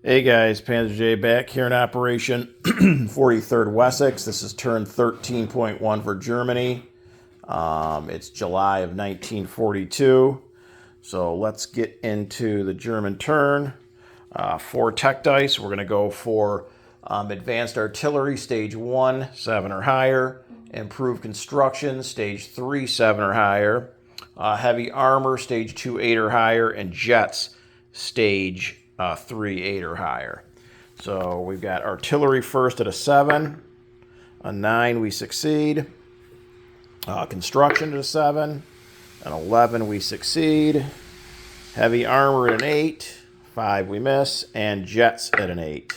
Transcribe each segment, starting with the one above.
Hey guys, Panzer J back here in Operation 43rd Wessex. This is turn 13.1 for Germany. It's July of 1942. So let's get into the German turn. 4 tech dice. We're going to go for Advanced Artillery, Stage 1, 7 or higher. Improved Construction, Stage 3, 7 or higher. Heavy Armor, Stage 2, 8 or higher. And Jets, Stage 3, 8 or higher. So we've got artillery first at a 7. A 9, we succeed. Construction at a 7. An 11, we succeed. Heavy armor at an 8. 5, we miss. And jets at an 8.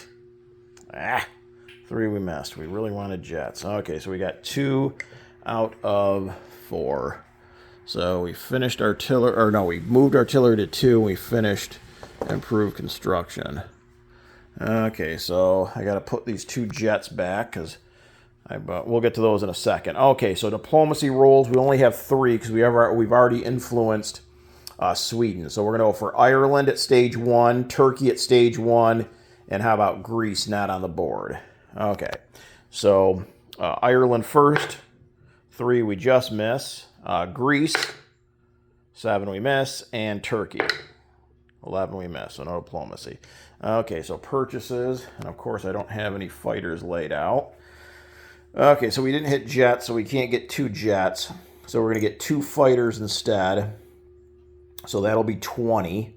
3, we missed. We really wanted jets. Okay, so we got 2 out of 4. So we finished artillery, or no, we moved artillery to 2. And we finished improved construction. Okay, so I got to put these 2 jets back because we'll get to those in a second. Okay, so diplomacy rolls, we only have 3 because we've already influenced Sweden. So we're going to go for Ireland at stage 1, Turkey at stage 1, and how about Greece not on the board? Okay, so Ireland first, 3 we just miss. Greece, 7 we miss, and Turkey. 11 we miss, so no diplomacy. Okay, so purchases, and of course I don't have any fighters laid out. Okay, so we didn't hit jets, so we can't get 2 jets. So we're going to get 2 fighters instead. So that'll be 20.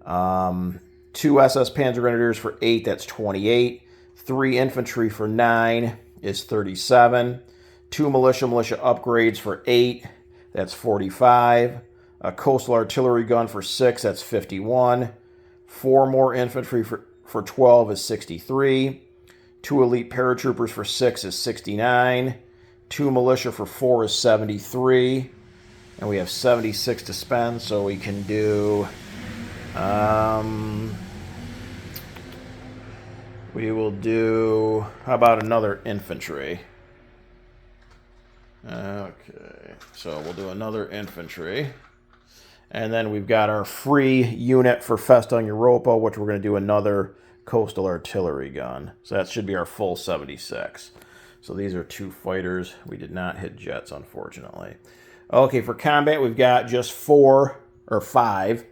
2 SS Panzer Grenadiers for 8, that's 28. 3 infantry for 9 is 37. 2 militia upgrades for 8, that's 45. A coastal artillery gun for 6, that's 51. 4 more infantry for 12 is 63. 2 elite paratroopers for 6 is 69. 2 militia for 4 is 73. And we have 76 to spend, so we can do... we will do... How about another infantry? Okay, so we'll do another infantry. And then we've got our free unit for Festung Europa, which we're going to do another coastal artillery gun. So that should be our full 76. So these are 2 fighters. We did not hit jets, unfortunately. Okay, for combat, we've got just 4 or 5.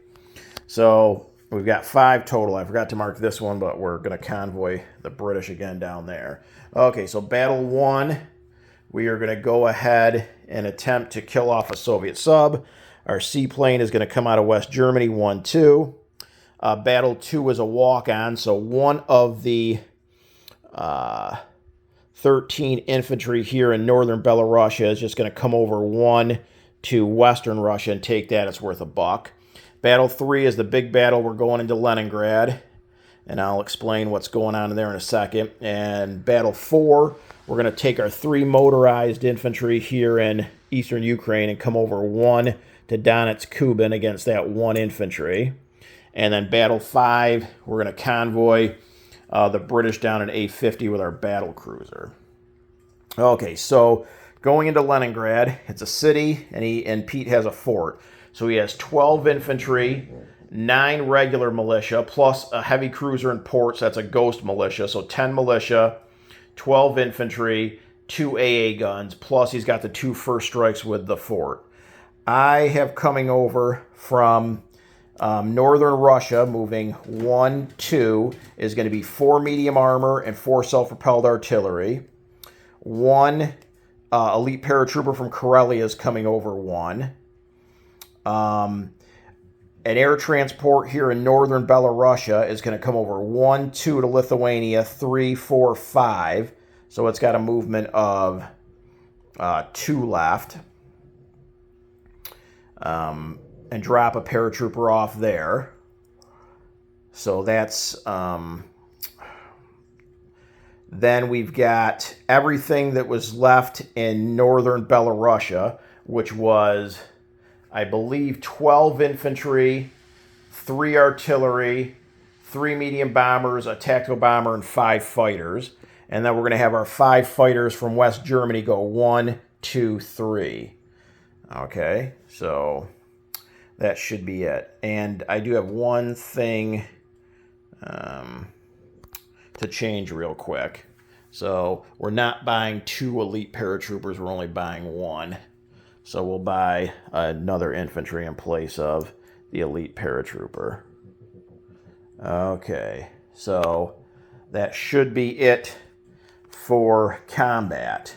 So we've got 5 total. I forgot to mark this one, but we're going to convoy the British again down there. Okay, so battle 1, we are going to go ahead and attempt to kill off a Soviet sub. Our seaplane is going to come out of West Germany, 1-2. Battle 2 is a walk-on, so one of the 13 infantry here in northern Belarus is just going to come over 1 to western Russia and take that. It's worth $1. Battle 3 is the big battle. We're going into Leningrad, and I'll explain what's going on in there in a second. And Battle 4, we're going to take our 3 motorized infantry here in eastern Ukraine and come over 1 to Donetsk Kuban against that 1 infantry. And then Battle 5, we're going to convoy the British down at A50 with our battle cruiser. Okay, so going into Leningrad, it's a city, and Pete has a fort. So he has 12 infantry, 9 regular militia, plus a heavy cruiser and ports. That's a ghost militia, so 10 militia, 12 infantry, 2 AA guns, plus he's got the 2 first strikes with the fort. I have coming over from northern Russia, moving 1, 2, is going to be 4 medium armor and 4 self-propelled artillery. 1 elite paratrooper from Karelia is coming over 1. An air transport here in northern Belarus is going to come over 1, 2 to Lithuania, 3, 4, 5. So it's got a movement of 2 left. And drop a paratrooper off there. So that's... then we've got everything that was left in northern Belarus, which was, I believe, 12 infantry, 3 artillery, 3 medium bombers, a tactical bomber, and 5 fighters. And then we're going to have our 5 fighters from West Germany go 1, 2, 3. Okay, so that should be it. And I do have one thing to change real quick. So we're not buying 2 elite paratroopers, we're only buying 1. So we'll buy another infantry in place of the elite paratrooper. Okay, so that should be it for combat.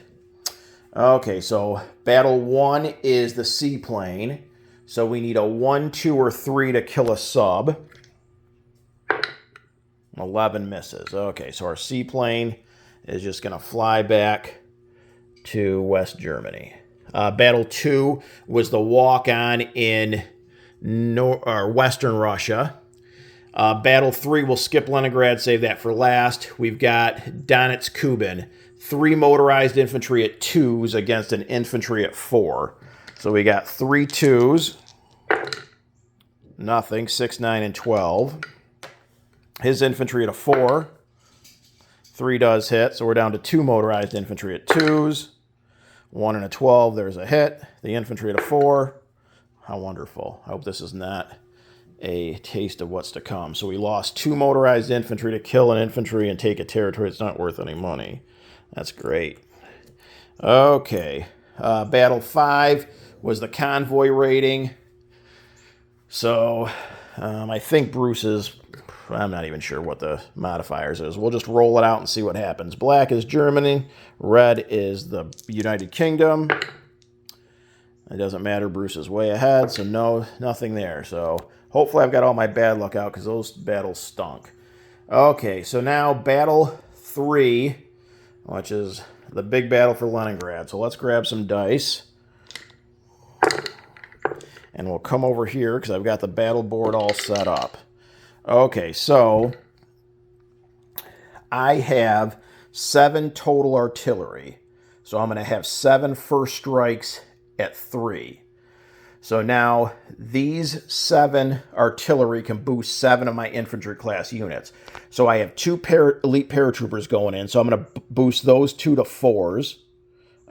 Okay, so battle 1 is the seaplane. So we need a 1, 2, or 3 to kill a sub. 11 misses. Okay, so our seaplane is just going to fly back to West Germany. Battle 2 was the walk-on in Western Russia. Battle 3, we'll skip Leningrad, save that for last. We've got Donetsk Kuban. 3 motorized infantry at 2s against an infantry at 4. So we got 3 2s. Nothing. 6, 9, and 12. His infantry at a 4. 3 does hit, so we're down to 2 motorized infantry at 2s. 1 and a 12, there's a hit. The infantry at a 4. How wonderful. I hope this is not a taste of what's to come. So we lost 2 motorized infantry to kill an infantry and take a territory that's not worth any money. That's great. Okay. Battle 5 was the convoy raiding. So I think Bruce's, I'm not even sure what the modifiers is. We'll just roll it out and see what happens. Black is Germany. Red is the United Kingdom. It doesn't matter. Bruce is way ahead, so nothing there. So hopefully I've got all my bad luck out because those battles stunk. Okay, so now battle 3, which is the big battle for Leningrad. So let's grab some dice. And we'll come over here because I've got the battle board all set up. Okay, so I have 7 total artillery. So I'm going to have 7 first strikes at 3. So now these 7 artillery can boost 7 of my infantry class units. So I have 2 elite paratroopers going in. So I'm going to boost those 2 to 4s.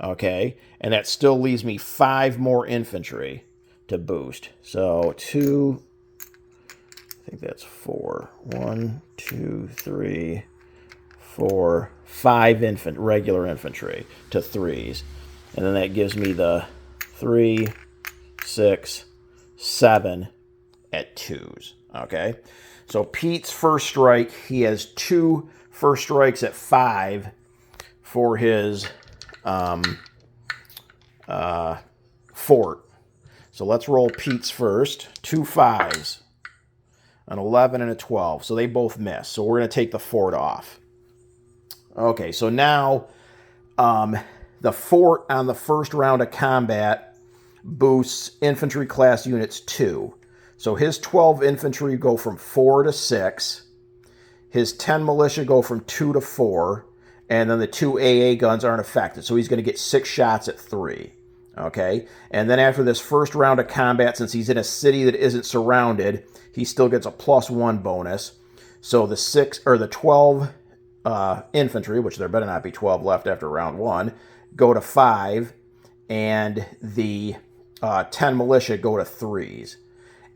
Okay, and that still leaves me 5 more infantry to boost. So 2, I think that's 4. 1, 2, 3, 4, 5 regular infantry to 3s. And then that gives me the 3, 6, 7 at 2s. Okay, so Pete's first strike, he has 2 first strikes at 5 for his fort. So let's roll Pete's first. 2 5s, an 11 and a 12. So they both miss. So we're going to take the fort off. Okay, so now the fort on the first round of combat boosts infantry class units 2. So his 12 infantry go from 4 to 6. His 10 militia go from 2 to 4. And then the 2 AA guns aren't affected. So he's going to get 6 shots at 3. Okay? And then after this first round of combat, since he's in a city that isn't surrounded, he still gets a +1 bonus. So the 12 infantry, which there better not be 12 left after round 1, go to 5. And the 10 militia go to 3s.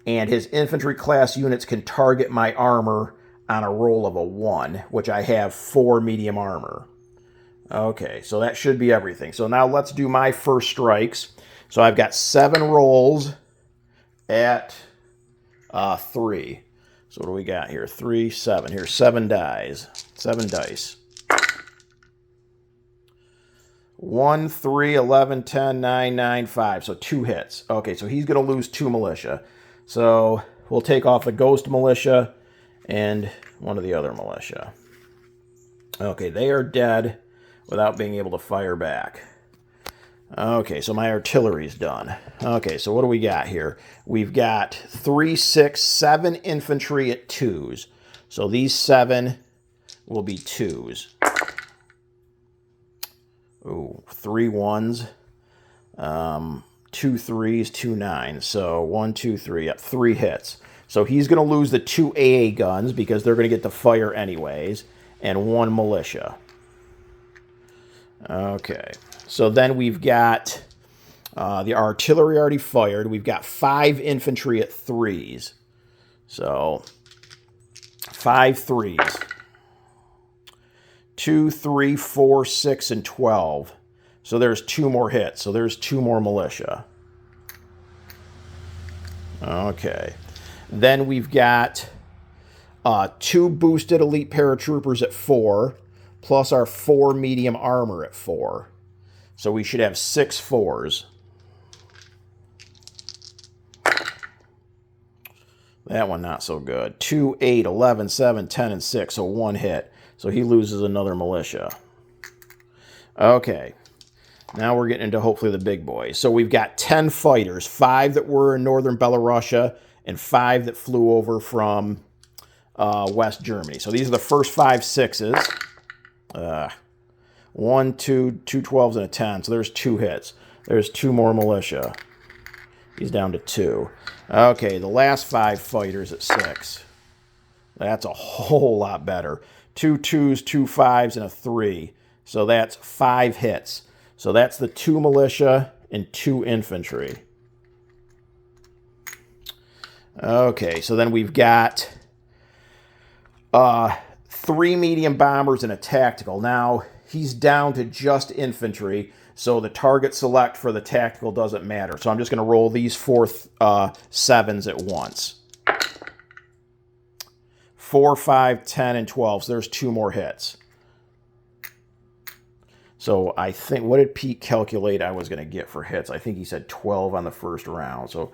And his infantry class units can target my armor on a roll of a 1, which I have 4 medium armor. Okay, so that should be everything. So now let's do my first strikes. So I've got 7 rolls at 3. So what do we got here? 3, 7. Here's 7 dice. 7 dice. 1, 3, 11, 10, 9, 9, 5. So 2 hits. Okay, so he's going to lose 2 militia. So we'll take off the ghost militia and one of the other militia. Okay, they are dead without being able to fire back. Okay, so my artillery's done. Okay, so what do we got here? We've got 3, 6, 7 infantry at 2s. So these 7 will be 2s. Ooh, 3 1s. 2 3s, 2 9s. So 1, 2, 3. Yep, 3 hits. So he's going to lose the 2 AA guns because they're going to get to fire anyways. And 1 militia. Okay. So then we've got the artillery already fired. We've got 5 infantry at 3s. So 5 threes. 2, 3, 4, 6, and 12. So there's 2 more hits. So there's 2 more militia. Okay. Then we've got 2 boosted elite paratroopers at 4, plus our 4 medium armor at 4. So we should have 6 4s. That one not so good. 2, 8, 11, 7, 10, and 6. So 1 hit. So he loses another militia. Okay. Now we're getting into hopefully the big boys. So we've got 10 fighters. 5 that were in northern Belarus and 5 that flew over from West Germany. So these are the first 5 6s. 1, 2, 2 12s, and a 10. So there's 2 hits. There's 2 more militia. He's down to 2. Okay, the last 5 fighters at 6. That's a whole lot better. 2 2s, 2 5s, and a 3. So that's 5 hits. So that's the 2 militia and 2 infantry. Okay, so then we've got 3 medium bombers and a tactical. Now, he's down to just infantry, so the target select for the tactical doesn't matter. So I'm just going to roll these 4 7s at once. 4, 5, 10, and 12. So there's 2 more hits. So I think, what did Pete calculate I was going to get for hits? I think he said 12 on the first round. So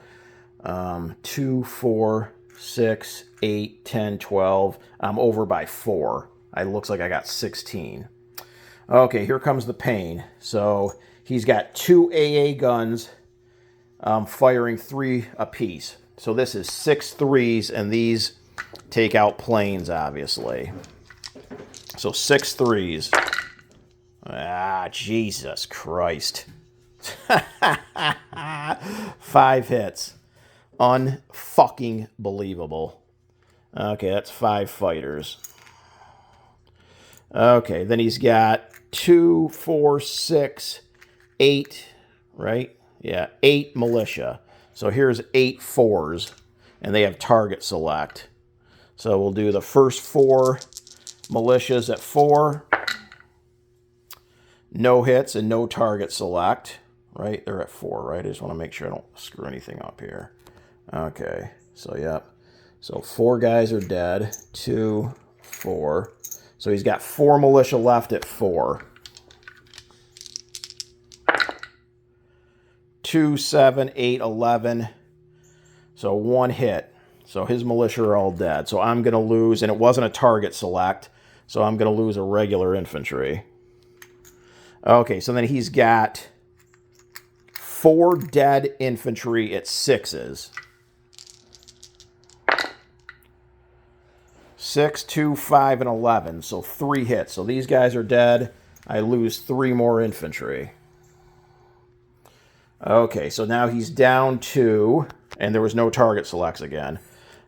2, 4, 6, 8, 10, 12. I'm over by 4. It looks like I got 16. Okay, here comes the pain. So he's got 2 AA guns firing 3 apiece. So this is 6 3s, and these take out planes, obviously. So 6 3s. Ah, Jesus Christ. 5 hits. Unfucking believable. Okay, that's 5 fighters. Okay, then he's got 2, 4, 6, 8, right? Yeah, 8 militia. So here's 8 4s, and they have target select. So we'll do the first 4 militias at 4. No hits and no target select, right? They're at 4, right? I just want to make sure I don't screw anything up here. Okay, so yep. So 4 guys are dead. 2, 4. So he's got 4 militia left at 4. 2, 7, 8, 11. So 1 hit. So his militia are all dead. So I'm going to lose, and it wasn't a target select, so I'm going to lose a regular infantry. Okay, so then he's got 4 dead infantry at 6s. 6, 2, 5, and 11. So 3 hits. So these guys are dead. I lose 3 more infantry. Okay, so now he's down to, and there was no target selects again.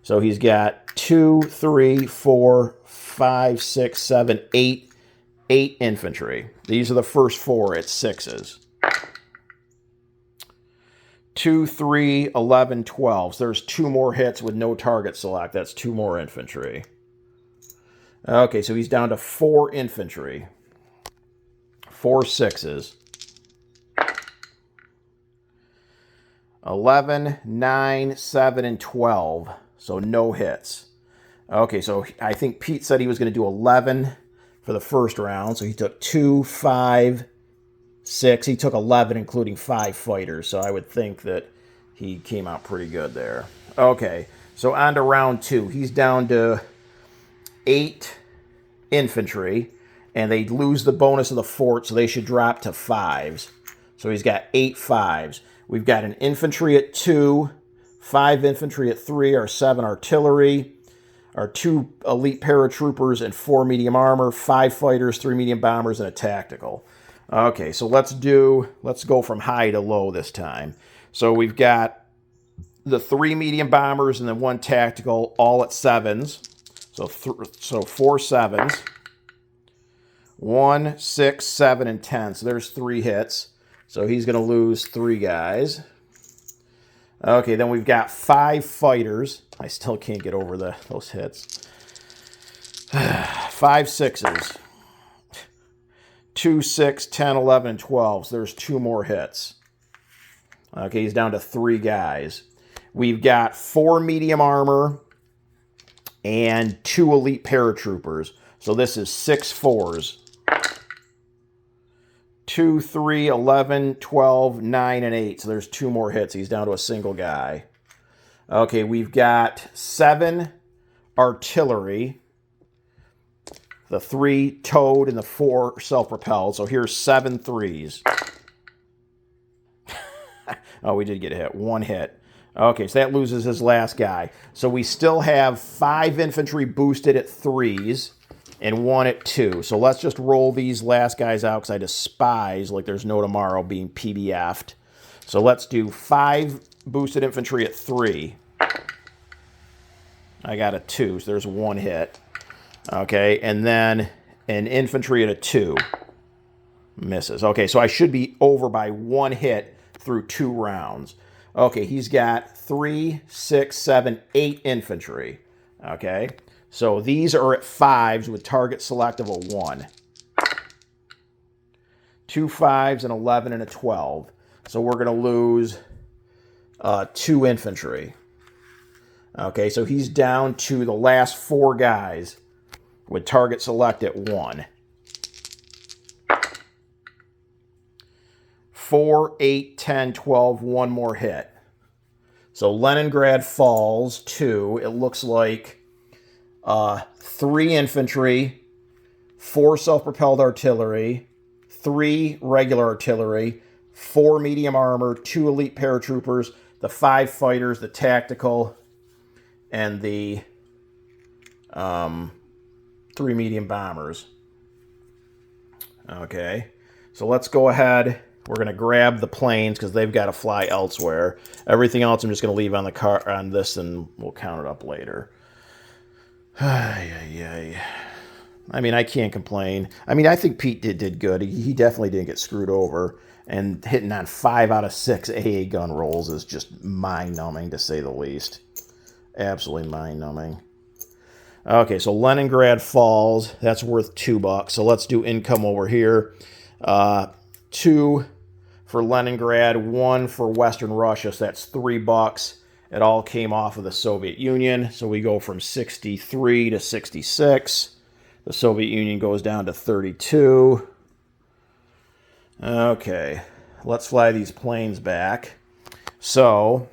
So he's got 2, 3, 4, 5, 6, 7, 8 infantry. These are the first 4 at 6s. 2, 3, 11, 12. So there's 2 more hits with no target select. That's 2 more infantry. Okay, so he's down to 4 infantry. 4 6s. 11, 9, 7, and 12. So no hits. Okay, so I think Pete said he was going to do 11 for the first round. So he took 2, 5, 6. He took 11, including 5 fighters. So I would think that he came out pretty good there. Okay, so on to round 2. He's down to 8 infantry, and they lose the bonus of the fort, so they should drop to 5s. So he's got 8 5s. We've got an infantry at 2, 5 infantry at 3, our 7 artillery, our 2 elite paratroopers and 4 medium armor, 5 fighters, 3 medium bombers, and a tactical. Okay, so let's go from high to low this time. So we've got the 3 medium bombers and then 1 tactical, all at 7s. So 4 7s. 1, 6, 7, and 10. So there's 3 hits. So he's going to lose 3 guys. Okay, then we've got 5 fighters. I still can't get over those hits. 5 sixes. 2, 6, 10, 11, and 12. So there's 2 more hits. Okay, he's down to 3 guys. We've got 4 medium armor and 2 elite paratroopers. So this is 6 fours. 2, 3, 11, 12, 9, and 8. So there's 2 more hits. He's down to a single guy. Okay, we've got 7 artillery. The 3 towed and the 4 self-propelled. So here's 7 threes. Oh, we did get a hit. 1 hit. Okay, so that loses his last guy. So we still have 5 infantry boosted at 3s and 1 at 2. So let's just roll these last guys out because I despise, like there's no tomorrow, being PBF'd. So let's do 5 boosted infantry at 3. I got a 2, so there's 1 hit. Okay, and then an infantry at a 2. Misses. Okay, so I should be over by 1 hit through 2 rounds. Okay, he's got 3, 6, 7, 8 infantry. Okay, so these are at 5s with target select of a 1. 2 5s, an 11, and a 12. So we're going to lose 2 infantry. Okay, so he's down to the last 4 guys with target select at 1. 4, 8, 10, 12, 1 more hit. So Leningrad falls to, it looks like, 3 infantry, 4 self-propelled artillery, 3 regular artillery, 4 medium armor, 2 elite paratroopers, the 5 fighters, the tactical, and the 3 medium bombers. Okay, so let's go ahead. We're going to grab the planes because they've got to fly elsewhere. Everything else I'm just going to leave on the car on this, and we'll count it up later. I mean, I can't complain. I mean, I think Pete did good. He definitely didn't get screwed over. And hitting on 5 out of 6 AA gun rolls is just mind-numbing, to say the least. Absolutely mind-numbing. Okay, so Leningrad falls. That's worth $2. So let's do income over here. 2 for Leningrad, 1 for Western Russia. So that's $3. It all came off of the Soviet Union. So we go from 63 to 66. The Soviet Union goes down to 32. Okay, let's fly these planes back. So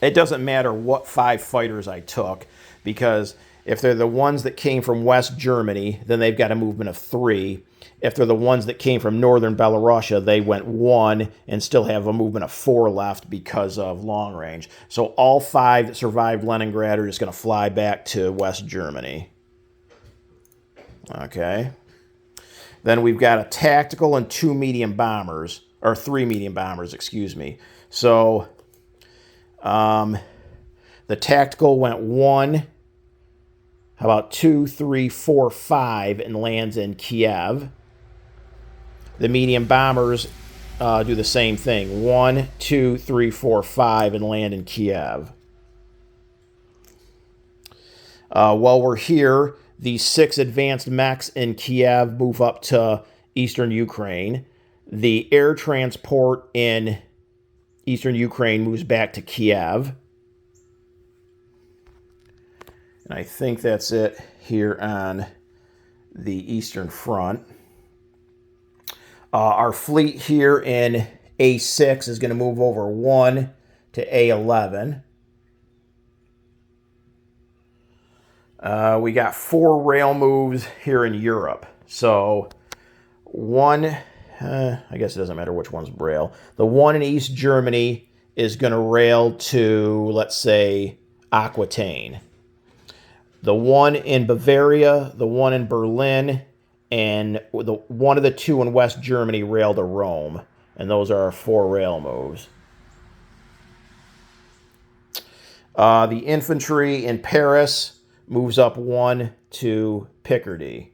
it doesn't matter what 5 fighters I took, because if they're the ones that came from West Germany, then they've got a movement of 3. If they're the ones that came from northern Belarusia, they went 1 and still have a movement of 4 left because of long range. So all 5 that survived Leningrad are just going to fly back to West Germany. Okay. Then we've got a tactical and 2 medium bombers, or 3 medium bombers, excuse me. So the tactical went 1, how about 2, 3, 4, 5, and lands in Kiev. The medium bombers do the same thing. 1, 2, 3, 4, 5, and land in Kiev. While we're here, the 6 advanced mechs in Kiev move up to eastern Ukraine. The air transport in eastern Ukraine moves back to Kiev. And I think that's it here on the Eastern Front. Our fleet here in A6 is going to move over 1 to A11. We got 4 rail moves here in Europe. So one, I guess it doesn't matter which one's rail. The one in East Germany is going to rail to, let's say, Aquitaine. The one in Bavaria, the one in Berlin, and one of the 2 in West Germany rail to Rome. And those are our 4 rail moves. The infantry in Paris moves up 1 to Picardy.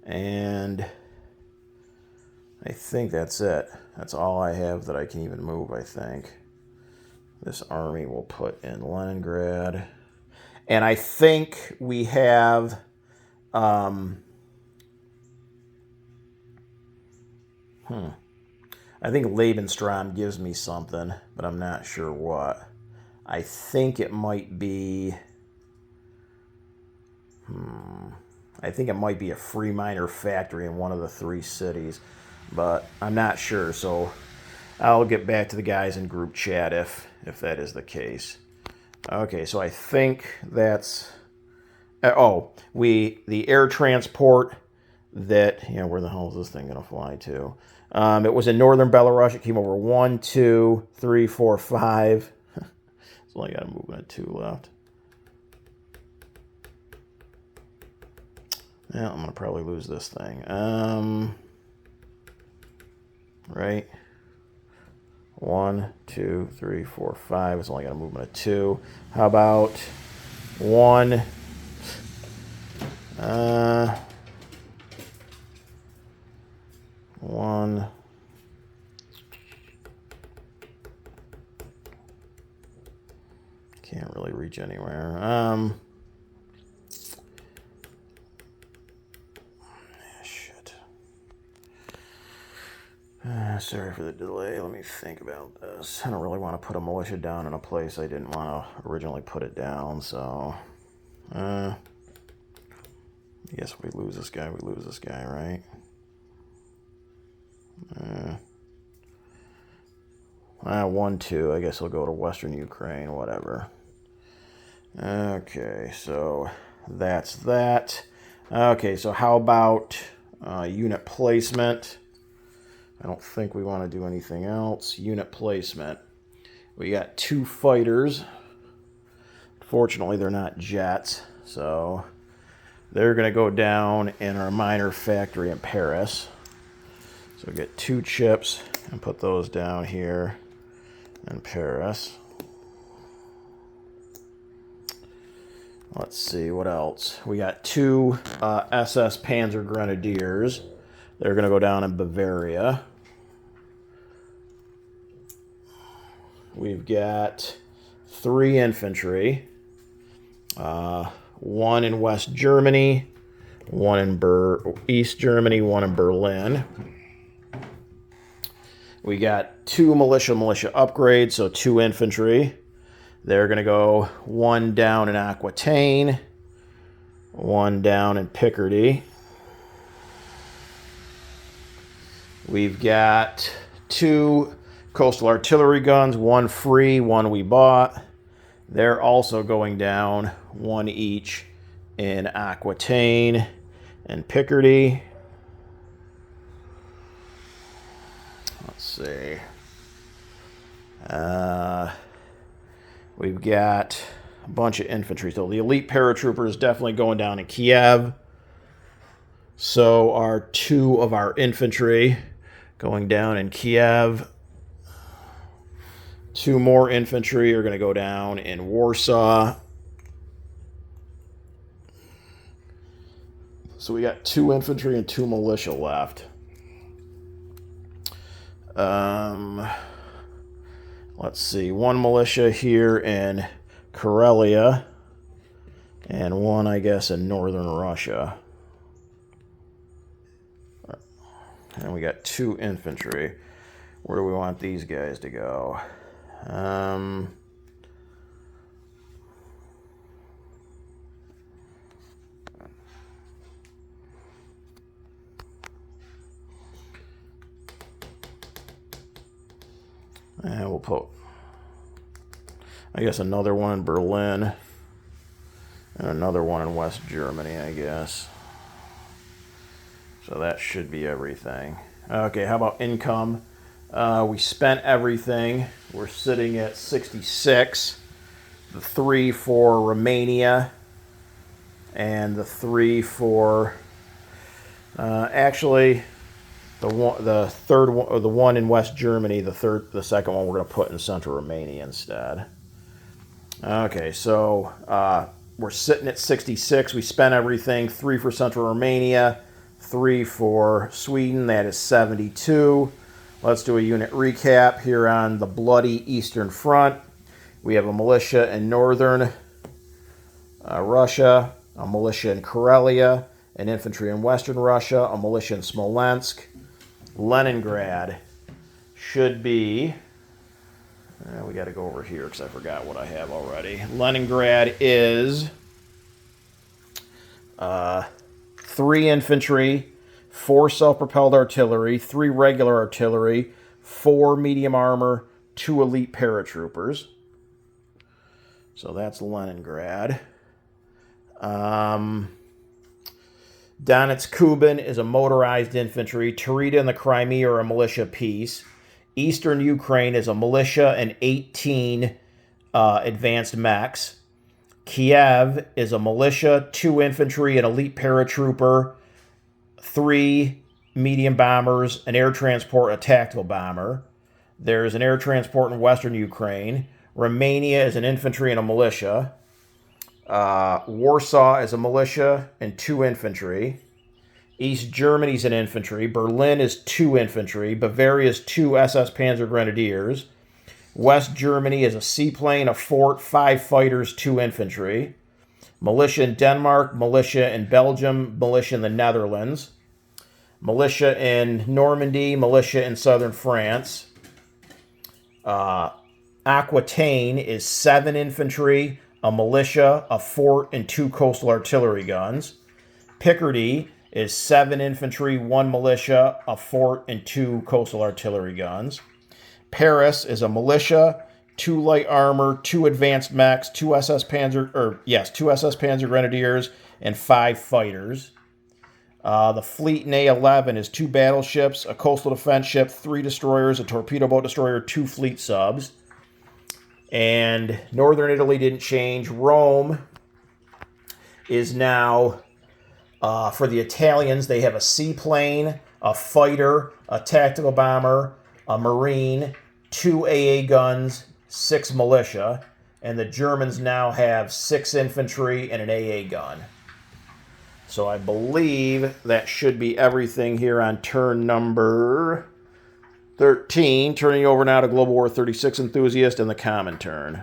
And I think that's it. That's all I have that I can even move, I think. This army will put in Leningrad. And I think we have... I think Lebensraum gives me something, but I'm not sure what. I think it might be... I think it might be a free miner factory in one of the 3 cities, but I'm not sure, so I'll get back to the guys in group chat if that is the case. Okay, so I think that's... the air transport that... where the hell is this thing going to fly to? It was in northern Belarus. It came over 1, 2, 3, 4, 5. So I got to move at 2 left. Yeah, I'm going to probably lose this thing. Right. 1, 2, 3, 4, 5. It's only got a movement of 2. How about 1? 1. Can't really reach anywhere. Shit. Sorry for the delay. Let me think about this. I don't really want to put a militia down in a place I didn't want to originally put it down, so... I guess if we lose this guy, we lose this guy, right? 1, 2. I guess I'll go to Western Ukraine, whatever. Okay, so that's that. Okay, so how about unit placement? I don't think we want to do anything else. Unit placement. We got 2 fighters. Fortunately, they're not jets, so they're going to go down in our miner factory in Paris. So get 2 chips and put those down here in Paris. Let's see, what else? We got 2 SS Panzer Grenadiers. They're going to go down in Bavaria. We've got 3 infantry. 1 in West Germany, 1 in East Germany, 1 in Berlin. We got 2 militia upgrades, so 2 infantry. They're going to go 1 down in Aquitaine, 1 down in Picardy. We've got 2 coastal artillery guns, 1 free, 1 we bought. They're also going down, 1 each in Aquitaine and Picardy. Let's see. We've got a bunch of infantry. So the elite paratroopers definitely going down in Kiev. So are 2 of our infantry going down in Kiev. 2 more infantry are going to go down in Warsaw. So we got 2 infantry and 2 militia left. Let's see, 1 militia here in Karelia, and 1, I guess, in northern Russia. And we got 2 infantry. Where do we want these guys to go? And we'll put, I guess, another one in Berlin and another one in West Germany, I guess. So that should be everything. Okay, how about income? We spent everything. We're sitting at 66. The 3 for Romania and the 3 for actually the third one, or the 1 in West Germany. The second one we're going to put in Central Romania instead. Okay, so we're sitting at 66. We spent everything. 3 for Central Romania, 3 for Sweden. That is 72. Let's do a unit recap here on the bloody Eastern Front. We have a militia in northern Russia, a militia in Karelia, an infantry in Western Russia, a militia in Smolensk. Leningrad should be, we got to go over here because I forgot what I have already. Leningrad is 3 infantry, 4 self-propelled artillery, 3 regular artillery, 4 medium armor, 2 elite paratroopers. So that's Leningrad. Donetsk Kuban is a motorized infantry. Taurida and the Crimea are a militia piece. Eastern Ukraine is a militia and 18 advanced mechs. Kiev is a militia, 2 infantry, an elite paratrooper, 3 medium bombers, an air transport, a tactical bomber. There's an air transport in Western Ukraine. Romania is an infantry and a militia. Warsaw is a militia and 2 infantry. East Germany is an infantry. Berlin is 2 infantry. Bavaria is 2 SS Panzer Grenadiers. West Germany is a seaplane, a fort, 5 fighters, 2 infantry. Militia in Denmark, militia in Belgium, militia in the Netherlands. Militia in Normandy, militia in southern France. Aquitaine is 7 infantry, a militia, a fort, and 2 coastal artillery guns. Picardy is 7 infantry, 1 militia, a fort, and 2 coastal artillery guns. Paris is a militia, 2 light armor, 2 advanced mechs, 2 SS Panzer Grenadiers, and 5 fighters. The fleet in A11 is 2 battleships, a coastal defense ship, 3 destroyers, a torpedo boat destroyer, 2 fleet subs. And northern Italy didn't change. Rome is now, for the Italians, they have a seaplane, a fighter, a tactical bomber, a marine, 2 AA guns, 6 militia. And the Germans now have 6 infantry and an AA gun. So I believe that should be everything here on turn number 13. Turning over now to Global War 36 Enthusiast and the common turn.